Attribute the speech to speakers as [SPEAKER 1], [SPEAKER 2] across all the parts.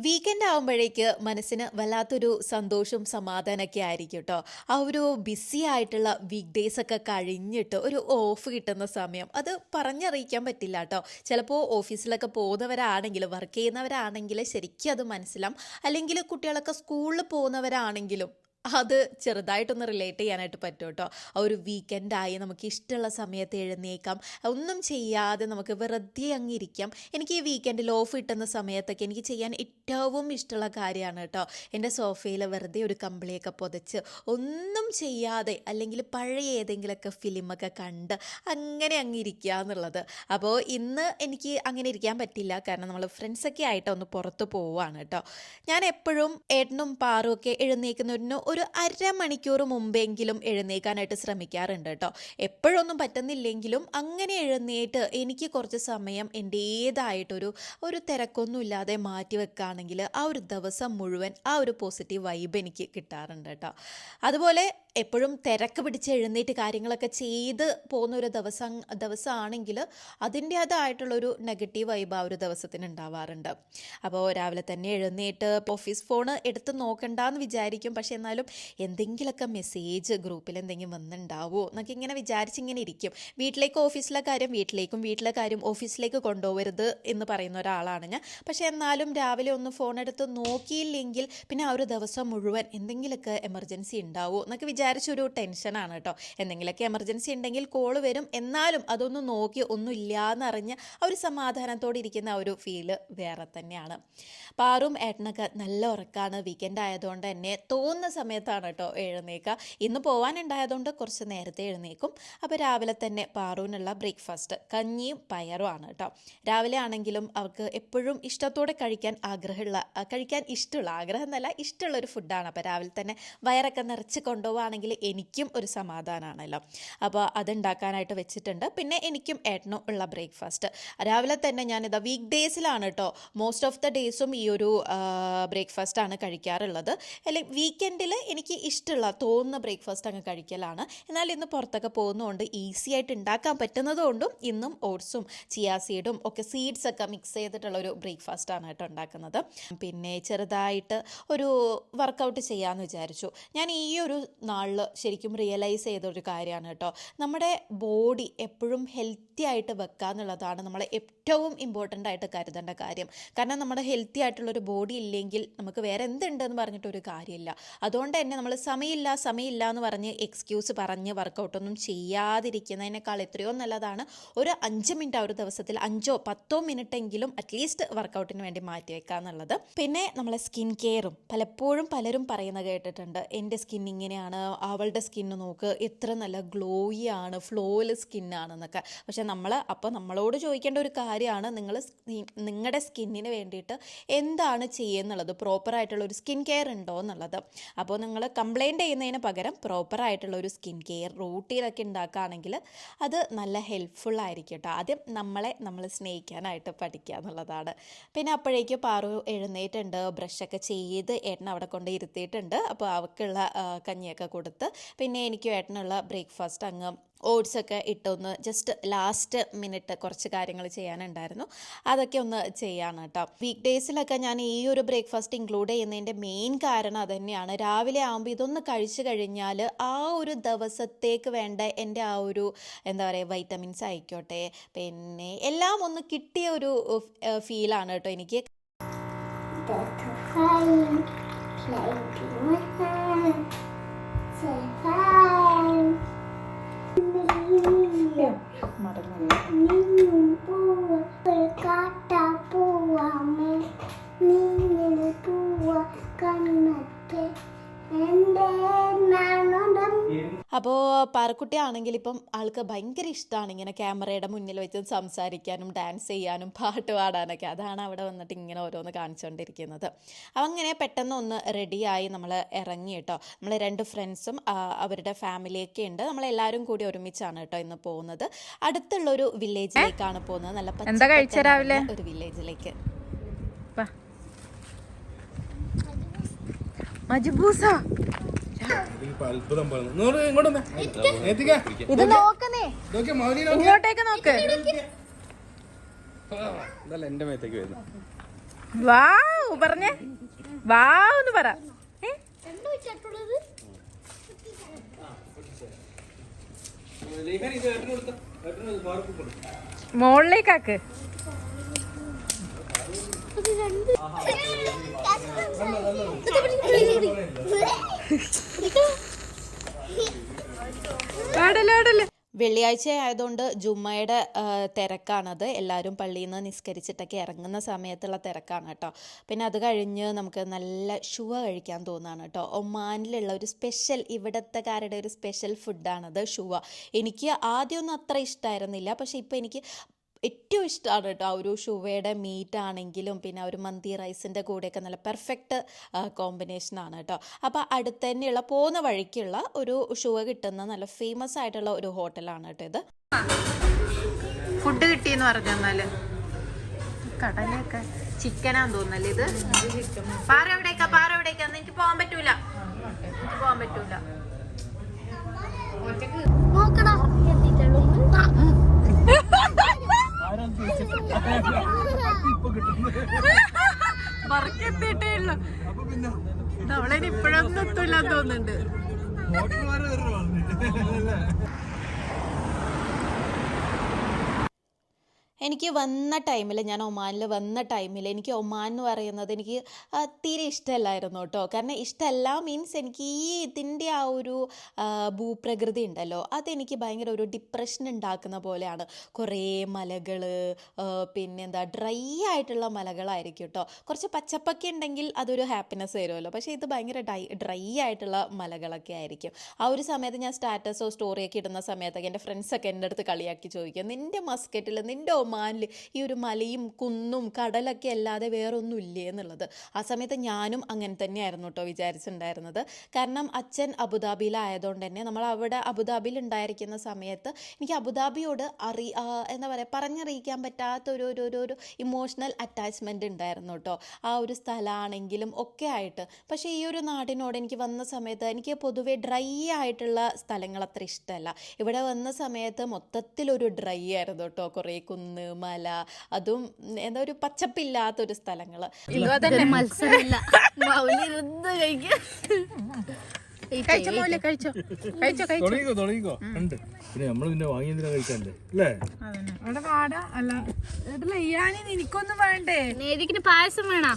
[SPEAKER 1] Weekend ആകുമ്പോഴേക്ക് മനസ്സിന് വല്ലാത്തൊരു സന്തോഷവും സമാധാനമൊക്കെ ആയിരിക്കും കേട്ടോ. ആ ഒരു ബിസി ആയിട്ടുള്ള വീക്ക് ഡേയ്സ് ഒക്കെ കഴിഞ്ഞിട്ട് ഒരു ഓഫ് കിട്ടുന്ന സമയം അത് പറഞ്ഞറിയിക്കാൻ പറ്റില്ല കേട്ടോ. ചിലപ്പോൾ ഓഫീസിലൊക്കെ പോകുന്നവരാണെങ്കിൽ, വർക്ക് ചെയ്യുന്നവരാണെങ്കിൽ ശരിക്കും അത് മനസ്സിലാവും. അല്ലെങ്കിൽ കുട്ടികളൊക്കെ സ്കൂളിൽ പോകുന്നവരാണെങ്കിലും അത് ചെറുതായിട്ടൊന്ന് റിലേറ്റ് ചെയ്യാനായിട്ട് പറ്റും കേട്ടോ. ആ ഒരു വീക്കെൻഡായി നമുക്ക് ഇഷ്ടമുള്ള സമയത്ത് എഴുന്നേക്കാം, ഒന്നും ചെയ്യാതെ നമുക്ക് വെറുതെ അങ്ങിരിക്കാം. എനിക്ക് ഈ വീക്കെൻഡിൽ ഓഫ് കിട്ടുന്ന സമയത്തൊക്കെ എനിക്ക് ചെയ്യാൻ ഏറ്റവും ഇഷ്ടമുള്ള കാര്യമാണ് കേട്ടോ. എൻ്റെ സോഫയിൽ വെറുതെ ഒരു കമ്പിളിയൊക്കെ പുതച്ച് ഒന്നും ചെയ്യാതെ, അല്ലെങ്കിൽ പഴയ ഏതെങ്കിലുമൊക്കെ ഫിലിമൊക്കെ കണ്ട് അങ്ങനെ അങ്ങിരിക്കുക എന്നുള്ളത്. അപ്പോൾ ഇന്ന് എനിക്ക് അങ്ങനെ ഇരിക്കാൻ പറ്റില്ല, കാരണം നമ്മൾ ഫ്രണ്ട്സൊക്കെ ആയിട്ട് ഒന്ന് പുറത്ത് പോവുകയാണ് കേട്ടോ. ഞാൻ എപ്പോഴും ഏട്ടനും പാറും ഒക്കെ എഴുന്നേൽക്കുന്നതിന് ഒരു അരമണിക്കൂർ മുമ്പെങ്കിലും എഴുന്നേൽക്കാനായിട്ട് ശ്രമിക്കാറുണ്ട് കേട്ടോ. എപ്പോഴൊന്നും പറ്റുന്നില്ലെങ്കിലും അങ്ങനെ എഴുന്നേറ്റ് എനിക്ക് കുറച്ച് സമയം എൻ്റേതായിട്ടൊരു തിരക്കൊന്നുമില്ലാതെ മാറ്റി വെക്കുകയാണെങ്കിൽ ആ ഒരു ദിവസം മുഴുവൻ ആ ഒരു പോസിറ്റീവ് വൈബ് എനിക്ക് കിട്ടാറുണ്ട് കേട്ടോ. അതുപോലെ എപ്പോഴും തിരക്ക് പിടിച്ച് എഴുന്നേറ്റ് കാര്യങ്ങളൊക്കെ ചെയ്ത് പോകുന്ന ഒരു ദിവസമാണെങ്കിൽ അതിൻ്റേതായിട്ടുള്ളൊരു നെഗറ്റീവ് വൈബ് ആ ഒരു ദിവസത്തിന് ഉണ്ടാവാറുണ്ട്. അപ്പോൾ രാവിലെ തന്നെ എഴുന്നേറ്റ് ഓഫീസ് ഫോൺ എടുത്ത് നോക്കണ്ടെന്ന് വിചാരിക്കും, പക്ഷേ എന്നാലും എന്തെങ്കിലുമൊക്കെ മെസ്സേജ് ഗ്രൂപ്പിൽ എന്തെങ്കിലും വന്നിട്ടുണ്ടാവുമോ എന്നൊക്കെ ഇങ്ങനെ വിചാരിച്ചിങ്ങനെ ഇരിക്കും. വീട്ടിലേക്ക് ഓഫീസിലെ കാര്യം വീട്ടിലേക്കും, വീട്ടിലെ കാര്യം ഓഫീസിലേക്ക് കൊണ്ടുപോകരുത് എന്ന് പറയുന്ന ഒരാളാണ് ഞാൻ. പക്ഷേ എന്നാലും രാവിലെ ഒന്ന് ഫോൺ എടുത്ത് നോക്കിയില്ലെങ്കിൽ പിന്നെ ആ ഒരു ദിവസം മുഴുവൻ എന്തെങ്കിലുമൊക്കെ എമർജൻസി ഉണ്ടാവുമോ എന്നൊക്കെ വിചാരിച്ചൊരു ടെൻഷനാണ് കേട്ടോ. എന്തെങ്കിലുമൊക്കെ എമർജൻസി ഉണ്ടെങ്കിൽ കോള് വരും, എന്നാലും അതൊന്ന് നോക്കി ഒന്നും ഇല്ലയെന്നറിഞ്ഞ് ആ ഒരു സമാധാനത്തോടെ ഇരിക്കുന്ന ആ ഒരു ഫീല് വേറെ തന്നെയാണ്. പാറും ഏട്ടനൊക്കെ നല്ല ഉറക്കമാണ്. വീക്കെൻഡ് ആയതുകൊണ്ട് തന്നെ തോന്നുന്ന സമയത്താണ് കേട്ടോ എഴുന്നേക്കുക. ഇന്ന് പോകാനുണ്ടായതുകൊണ്ട് കുറച്ച് നേരത്തെ എഴുന്നേക്കും. അപ്പോൾ രാവിലെ തന്നെ പാറുവിനുള്ള ബ്രേക്ക്ഫാസ്റ്റ് കഞ്ഞിയും പയറുമാണ് കേട്ടോ. രാവിലെ ആണെങ്കിലും അവർക്ക് എപ്പോഴും ഇഷ്ടത്തോടെ കഴിക്കാൻ ഇഷ്ടമുള്ള, ആഗ്രഹം എന്നല്ല, ഇഷ്ടമുള്ളൊരു ഫുഡാണ്. അപ്പോൾ രാവിലെ തന്നെ വയറൊക്കെ നിറച്ച് കൊണ്ടുപോവുകയാണെങ്കിൽ എനിക്കും ഒരു സമാധാനമാണല്ലോ. അപ്പോൾ അതുണ്ടാക്കാനായിട്ട് വെച്ചിട്ടുണ്ട്. പിന്നെ എനിക്കും ഏട്ടനും ഉള്ള ബ്രേക്ക്ഫാസ്റ്റ് രാവിലെ തന്നെ ഞാനിതാ വീക്ക് ഡേയ്സിലാണ് കേട്ടോ മോസ്റ്റ് ഓഫ് ദ ഡേയ്സും ഈ ഒരു ബ്രേക്ക്ഫാസ്റ്റാണ് കഴിക്കാറുള്ളത്. അല്ലെങ്കിൽ വീക്കെൻഡിൽ എനിക്ക് ഇഷ്ടമുള്ള തോന്നുന്ന ബ്രേക്ക്ഫാസ്റ്റ് അങ്ങ് കഴിക്കലാണ്. എന്നാൽ ഇന്ന് പുറത്തൊക്കെ പോകുന്നതുകൊണ്ട് ഈസി ആയിട്ട് ഉണ്ടാക്കാൻ പറ്റുന്നതുകൊണ്ടും ഇന്നും ഓട്സും ചിയാ സീഡും ഒക്കെ സീഡ്സൊക്കെ മിക്സ് ചെയ്തിട്ടുള്ളൊരു ബ്രേക്ക്ഫാസ്റ്റാണ് കേട്ടോ ഉണ്ടാക്കുന്നത്. പിന്നെ ചെറുതായിട്ട് ഒരു വർക്കൗട്ട് ചെയ്യാമെന്ന് വിചാരിച്ചു. ഞാൻ ഈ ഒരു നാളിൽ ശരിക്കും റിയലൈസ് ചെയ്തൊരു കാര്യമാണ് കേട്ടോ. നമ്മുടെ ബോഡി എപ്പോഴും ഹെൽത്തി ആയിട്ട് വെക്കുക എന്നുള്ളതാണ് നമ്മൾ ഏറ്റവും ഇമ്പോർട്ടൻ്റ് ആയിട്ട് കരുതേണ്ട കാര്യം. കാരണം നമ്മുടെ ഹെൽത്തി ആയിട്ടുള്ളൊരു ബോഡി ഇല്ലെങ്കിൽ നമുക്ക് വേറെ എന്തുണ്ടെന്ന് പറഞ്ഞിട്ടൊരു കാര്യമില്ല. അതുകൊണ്ട് തന്നെ നമ്മൾ സമയമില്ല എന്ന് പറഞ്ഞ് എക്സ്ക്യൂസ് പറഞ്ഞ് വർക്കൗട്ടൊന്നും ചെയ്യാതിരിക്കുന്നതിനേക്കാൾ എത്രയോ നല്ലതാണ് ഒരു 5 മിനിറ്റ് ആ ഒരു ദിവസത്തിൽ 5-10 മിനിറ്റെങ്കിലും അറ്റ്ലീസ്റ്റ് വർക്കൗട്ടിന് വേണ്ടി മാറ്റി വെക്കുക എന്നുള്ളത്. പിന്നെ നമ്മളെ സ്കിൻ കെയറും പലപ്പോഴും പലരും പറയുന്നത് കേട്ടിട്ടുണ്ട്, എൻ്റെ സ്കിൻ ഇങ്ങനെയാണ്, അവളുടെ സ്കിന്ന് നോക്ക് എത്ര നല്ല ഗ്ലോയി ആണ്, ഫ്ലോലെസ് സ്കിന്നാണെന്നൊക്കെ. പക്ഷെ നമ്മളോട് ചോദിക്കേണ്ട ഒരു കാര്യമാണ്, നിങ്ങളുടെ സ്കിന്നിന് വേണ്ടിയിട്ട് എന്താണ് ചെയ്യുന്നുള്ളത്, പ്രോപ്പറായിട്ടുള്ളൊരു സ്കിൻ കെയർ ഉണ്ടോ എന്നുള്ളത്. അപ്പോൾ നിങ്ങൾ കംപ്ലൈൻറ്റ് ചെയ്യുന്നതിന് പകരം പ്രോപ്പറായിട്ടുള്ള ഒരു സ്കിൻ കെയർ റൂട്ടീനൊക്കെ ഉണ്ടാക്കുകയാണെങ്കിൽ അത് നല്ല ഹെൽപ്ഫുള്ളായിരിക്കും കേട്ടോ. ആദ്യം നമ്മൾ സ്നേഹിക്കാനായിട്ട് പഠിക്കുക എന്നുള്ളതാണ്. പിന്നെ അപ്പോഴേക്കും പാറു എഴുന്നേറ്റുണ്ട്, ബ്രഷൊക്കെ ചെയ്ത് ഏട്ടൻ അവിടെ കൊണ്ട് ഇരുത്തിയിട്ടുണ്ട്. അപ്പോൾ അവൾക്കുള്ള കഞ്ഞിയൊക്കെ കൊടുത്ത് പിന്നെ എനിക്കും ഏട്ടനുള്ള ബ്രേക്ക്ഫാസ്റ്റ് അങ്ങ് ഓട്സൊക്കെ ഇട്ടൊന്ന് ജസ്റ്റ് ലാസ്റ്റ് മിനിറ്റ് കുറച്ച് കാര്യങ്ങൾ ചെയ്യാനുണ്ടായിരുന്നു, അതൊക്കെ ഒന്ന് ചെയ്യാണ് കേട്ടോ. വീക്ക് ഡേയ്സിലൊക്കെ ഞാൻ ഈ ഒരു ബ്രേക്ക്ഫാസ്റ്റ് ഇൻക്ലൂഡ് ചെയ്യുന്നതിൻ്റെ മെയിൻ കാരണം അതുതന്നെയാണ്. രാവിലെ ആകുമ്പോൾ ഇതൊന്ന് കഴിച്ചു കഴിഞ്ഞാൽ ആ ഒരു ദിവസത്തേക്ക് വേണ്ട എൻ്റെ ആ ഒരു എന്താ പറയുക വൈറ്റമിൻസ് ആയിക്കോട്ടെ, പിന്നെ എല്ലാം ഒന്ന് കിട്ടിയ ഒരു ഫീലാണ് കേട്ടോ എനിക്ക്. അപ്പോൾ പാറക്കുട്ടി ആണെങ്കിൽ ഇപ്പം ആൾക്ക് ഭയങ്കര ഇഷ്ടമാണ് ഇങ്ങനെ ക്യാമറയുടെ മുന്നിൽ വെച്ച് സംസാരിക്കാനും ഡാൻസ് ചെയ്യാനും പാട്ട് പാടാനൊക്കെ. അതാണ് അവിടെ വന്നിട്ട് ഇങ്ങനെ ഓരോന്ന് കാണിച്ചുകൊണ്ടിരിക്കുന്നത്. അങ്ങനെ പെട്ടെന്ന് ഒന്ന് റെഡിയായി നമ്മൾ ഇറങ്ങി കേട്ടോ. നമ്മൾ 2 ഫ്രണ്ട്സും അവരുടെ ഫാമിലിയൊക്കെ ഉണ്ട്. നമ്മളെല്ലാവരും കൂടി ഒരുമിച്ചാണ് കേട്ടോ ഇന്ന് പോകുന്നത്. അടുത്തുള്ളൊരു വില്ലേജിലേക്കാണ് പോകുന്നത്. നല്ല പച്ചപ്പുള്ള ഒരു വില്ലേജിലേക്ക്. മജ്ബൂസ ഇത് നോക്കുന്നേ, ഇങ്ങോട്ടേക്ക് നോക്ക്.
[SPEAKER 2] എന്റെ മേത്തേക്ക് വരുന്നു.
[SPEAKER 1] വാവ് പറഞ്ഞേ, വാവ് എന്ന് പറ. മോളിലേക്കാക്ക്. വെള്ളിയാഴ്ച ആയതുകൊണ്ട് ജുമ്മയുടെ തിരക്കാണത്. എല്ലാവരും പള്ളിയിൽ നിന്ന് നിസ്കരിച്ചിട്ടൊക്കെ ഇറങ്ങുന്ന സമയത്തുള്ള തിരക്കാണ് കേട്ടോ. പിന്നെ അത് കഴിഞ്ഞ് നമുക്ക് നല്ല ഷുവ കഴിക്കാൻ തോന്നുകയാണ് കേട്ടോ. ഒമാനിലുള്ള ഒരു സ്പെഷ്യൽ, ഇവിടത്തെക്കാരുടെ ഒരു സ്പെഷ്യൽ ഫുഡാണത് ഷുവ. എനിക്ക് ആദ്യമൊന്നും അത്ര ഇഷ്ടമായിരുന്നില്ല, പക്ഷേ ഇപ്പോൾ എനിക്ക് ഏറ്റവും ഇഷ്ടമാണ് കേട്ടോ. ആ ഒരു ഷുവയുടെ മീറ്റ് ആണെങ്കിലും പിന്നെ ആ ഒരു മന്തി റൈസിൻ്റെ കൂടെയൊക്കെ നല്ല പെർഫെക്റ്റ് കോമ്പിനേഷനാണ് കേട്ടോ. അപ്പോൾ അടുത്ത് തന്നെയുള്ള പോകുന്ന വഴിക്കുള്ള ഒരു ഷുവ കിട്ടുന്ന നല്ല ഫേമസ് ആയിട്ടുള്ള ഒരു ഹോട്ടലാണ് കേട്ടോ ഇത്. ഫുഡ് കിട്ടിയെന്ന് പറഞ്ഞാൽ കടലൊക്കെ ചിക്കനാന്ന് തോന്നല്ലേ ഇത്. പാറ എവിടേക്കാന്ന് എനിക്ക് പോകാൻ പറ്റൂല. വർക്കെത്തിയിട്ടേ ഉള്ളു. അവളെ ഇപ്പോഴൊന്നും എത്തൂലെന്ന് തോന്നുന്നുണ്ട്. എനിക്ക് വന്ന ടൈമിൽ, ഞാൻ ഒമാനിൽ വന്ന ടൈമിൽ എനിക്ക് ഒമാൻ എന്ന് പറയുന്നത് എനിക്ക് തീരെ ഇഷ്ടമല്ലായിരുന്നു കേട്ടോ. കാരണം ഇഷ്ടമല്ല മീൻസ് എനിക്ക് ഇതിൻ്റെ ആ ഒരു ഭൂപ്രകൃതി ഉണ്ടല്ലോ, അതെനിക്ക് ഭയങ്കര ഒരു ഡിപ്രഷൻ ഉണ്ടാക്കുന്ന പോലെയാണ്. കുറേ മലകൾ, പിന്നെന്താ ഡ്രൈ ആയിട്ടുള്ള മലകളായിരിക്കും കേട്ടോ. കുറച്ച് പച്ചപ്പൊക്കെ ഉണ്ടെങ്കിൽ അതൊരു ഹാപ്പിനെസ് തരുമല്ലോ, പക്ഷേ ഇത് ഭയങ്കര ഡ്രൈ ആയിട്ടുള്ള മലകളൊക്കെ ആയിരിക്കും. ആ ഒരു സമയത്ത് ഞാൻ സ്റ്റാറ്റസോ സ്റ്റോറിയൊക്കെ ഇടുന്ന സമയത്തൊക്കെ എൻ്റെ ഫ്രണ്ട്സൊക്കെ എൻ്റെ അടുത്ത് കളിയാക്കി ചോദിക്കുക, നിൻ്റെ മസ്കറ്റിൽ, നിൻ്റെ ഒമാനിൽ ഈ ഒരു മലയും കുന്നും കടലൊക്കെ അല്ലാതെ വേറൊന്നും ഇല്ലേ എന്നുള്ളത്. ആ സമയത്ത് ഞാനും അങ്ങനെ തന്നെയായിരുന്നു കേട്ടോ വിചാരിച്ചിട്ടുണ്ടായിരുന്നത്. കാരണം അച്ഛൻ അബുദാബിയിലായതുകൊണ്ട് തന്നെ നമ്മൾ അവിടെ അബുദാബിയിൽ ഉണ്ടായിരിക്കുന്ന സമയത്ത് എനിക്ക് അബുദാബിയോട് എന്താ പറയുക, പറഞ്ഞറിയിക്കാൻ പറ്റാത്തൊരു ഇമോഷണൽ അറ്റാച്ച്മെൻറ്റ് ഉണ്ടായിരുന്നു കേട്ടോ. ആ ഒരു സ്ഥലമാണെങ്കിലും ഒക്കെ ആയിട്ട്. പക്ഷേ ഈ ഒരു നാടിനോട് എനിക്ക് വന്ന സമയത്ത് എനിക്ക് പൊതുവേ ഡ്രൈ ആയിട്ടുള്ള സ്ഥലങ്ങൾ അത്ര ഇഷ്ടമല്ല. ഇവിടെ വന്ന സമയത്ത് മൊത്തത്തിലൊരു ഡ്രൈ ആയിരുന്നു കേട്ടോ. കുറേ കുന്ന്, മല, അതും എന്താ ഒരു പച്ചപ്പില്ലാത്തൊരു സ്ഥലങ്ങള്.
[SPEAKER 2] മത്സരമില്ല.
[SPEAKER 1] എനിക്കൊന്നും വേണ്ടേ?
[SPEAKER 2] പായസം വേണോ?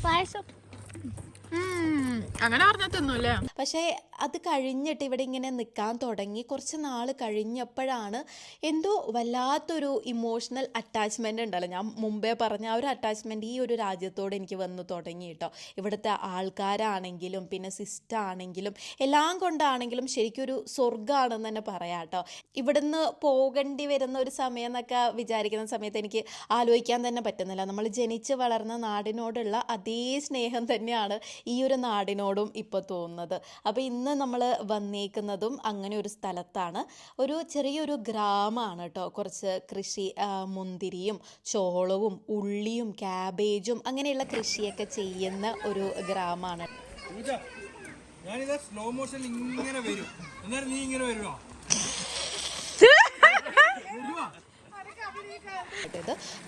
[SPEAKER 2] പായസം
[SPEAKER 1] അങ്ങനെ പറഞ്ഞൊന്നുമില്ല. പക്ഷേ അത് കഴിഞ്ഞിട്ട് ഇവിടെ ഇങ്ങനെ നിൽക്കാൻ തുടങ്ങി കുറച്ച് നാൾ കഴിഞ്ഞപ്പോഴാണ് എന്തോ വല്ലാത്തൊരു ഇമോഷണൽ അറ്റാച്ച്മെൻ്റ് ഉണ്ടല്ലോ, ഞാൻ മുമ്പേ പറഞ്ഞ ആ ഒരു അറ്റാച്ച്മെൻറ്റ് ഈ ഒരു രാജ്യത്തോട് എനിക്ക് വന്നു തുടങ്ങി കേട്ടോ. ഇവിടുത്തെ ആൾക്കാരാണെങ്കിലും പിന്നെ സിസ്റ്റം ആണെങ്കിലും എല്ലാം കൊണ്ടാണെങ്കിലും ശരിക്കും ഒരു സ്വർഗ്ഗമാണെന്ന് തന്നെ പറയാം കേട്ടോ. ഇവിടുന്ന് പോകേണ്ടി വരുന്ന ഒരു സമയം എന്നൊക്കെ വിചാരിക്കുന്ന സമയത്ത് എനിക്ക് ആലോചിക്കാൻ തന്നെ പറ്റുന്നില്ല. നമ്മൾ ജനിച്ച് വളർന്ന നാടിനോടുള്ള അതേ സ്നേഹം തന്നെയാണ് ഈ ഒരു നാടിനോടും ഇപ്പോൾ തോന്നുന്നത്. അപ്പോൾ ഇന്ന് നമ്മൾ വന്നേക്കുന്നതും അങ്ങനെ ഒരു സ്ഥലത്താണ്. ഒരു ചെറിയൊരു ഗ്രാമമാണ് കേട്ടോ. കുറച്ച് കൃഷി, മുന്തിരിയും ചോളവും ഉള്ളിയും ക്യാബേജും അങ്ങനെയുള്ള കൃഷിയൊക്കെ ചെയ്യുന്ന ഒരു ഗ്രാമമാണ്.
[SPEAKER 3] ഞാനിതാ സ്ലോ മോഷൻ ഇങ്ങനെ വരും, എന്നാലും നീ ഇങ്ങനെ വരുവാ.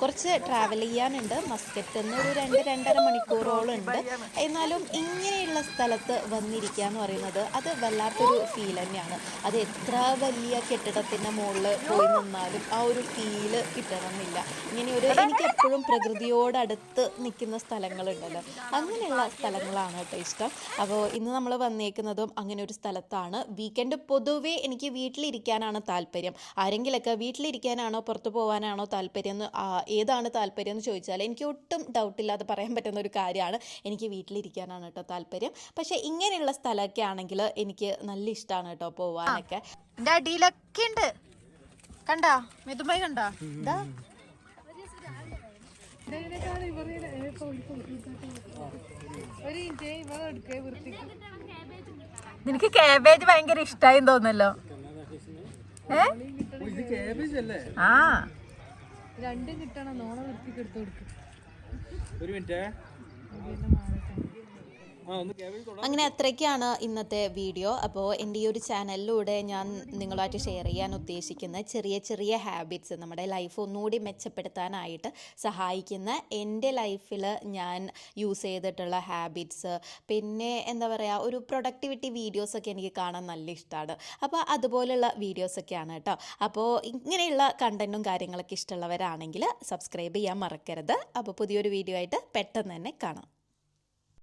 [SPEAKER 1] കുറച്ച് ട്രാവൽ ചെയ്യാനുണ്ട്. മസ്കറ്റിൽ നിന്ന് ഒരു 2-2.5 മണിക്കൂറോളം ഉണ്ട്. എന്നാലും ഇങ്ങനെയുള്ള സ്ഥലത്ത് വന്നിരിക്കുക എന്ന് പറയുന്നത് അത് വല്ലാത്തൊരു ഫീൽ തന്നെയാണ്. അത് എത്ര വലിയ കെട്ടിടത്തിൻ്റെ മുകളിൽ പോയി നിന്നാലും ആ ഒരു ഫീല് കിട്ടണമെന്നില്ല. ഇങ്ങനെയൊരു എനിക്ക് എപ്പോഴും പ്രകൃതിയോടടുത്ത് നിൽക്കുന്ന സ്ഥലങ്ങളുണ്ടല്ലോ, അങ്ങനെയുള്ള സ്ഥലങ്ങളാണ് കേട്ടോ ഇഷ്ടം. അപ്പോൾ ഇന്ന് നമ്മൾ വന്നേക്കുന്നതും അങ്ങനെ ഒരു സ്ഥലത്താണ്. വീക്കെൻഡ് പൊതുവേ എനിക്ക് വീട്ടിലിരിക്കാനാണ് താല്പര്യം. ആരെങ്കിലൊക്കെ വീട്ടിലിരിക്കാനാണോ പുറത്ത് പോകാനാണോ താല്പര്യം, ഏതാണ് താല്പര്യം എന്ന് ചോദിച്ചാൽ എനിക്ക് ഒട്ടും ഡൗട്ടില്ലാതെ പറയാൻ പറ്റുന്ന ഒരു കാര്യമാണ്, എനിക്ക് വീട്ടിലിരിക്കാനാണ് കേട്ടോ താല്പര്യം. പക്ഷേ ഇങ്ങനെയുള്ള സ്ഥലമൊക്കെ ആണെങ്കിൽ എനിക്ക് നല്ല ഇഷ്ടമാണ് കേട്ടോ പോവാനൊക്കെ. എൻ്റെ അടിയിലൊക്കെ ഉണ്ട്, കണ്ടാ മിഥുമായി കണ്ടാ? നിനക്ക് കാബേജ് ഭയങ്കര ഇഷ്ടായി തോന്നല്ലോ. ആ
[SPEAKER 2] രണ്ടും കിട്ടണം. നോണ നിർത്തിക്ക് എടുത്തു കൊടുക്കും.
[SPEAKER 3] ഒരു മിനിറ്റ്. ഒന്ന് ക്യാബിൽ തൊടാം.
[SPEAKER 1] അങ്ങനെ അത്രയ്ക്കാണ് ഇന്നത്തെ വീഡിയോ. അപ്പോൾ എൻ്റെ ഈ ഒരു ചാനലിലൂടെ ഞാൻ നിങ്ങളുമായിട്ട് ഷെയർ ചെയ്യാൻ ഉദ്ദേശിക്കുന്ന ചെറിയ ചെറിയ ഹാബിറ്റ്സ് നമ്മുടെ ലൈഫ് ഒന്നുകൂടി മെച്ചപ്പെടുത്താനായിട്ട് സഹായിക്കുന്ന എൻ്റെ ലൈഫിൽ ഞാൻ യൂസ് ചെയ്തിട്ടുള്ള ഹാബിറ്റ്സ്, പിന്നെ എന്താ പറയുക, ഒരു പ്രൊഡക്ടിവിറ്റി വീഡിയോസൊക്കെ എനിക്ക് കാണാൻ നല്ല ഇഷ്ടമാണ്. അപ്പോൾ അതുപോലുള്ള വീഡിയോസൊക്കെയാണ് കേട്ടോ. അപ്പോൾ ഇങ്ങനെയുള്ള കണ്ടൻറ്റും കാര്യങ്ങളൊക്കെ ഇഷ്ടമുള്ളവരാണെങ്കിൽ സബ്സ്ക്രൈബ് ചെയ്യാൻ മറക്കരുത്. അപ്പോൾ പുതിയൊരു വീഡിയോ ആയിട്ട് പെട്ടെന്ന് തന്നെ കാണാം.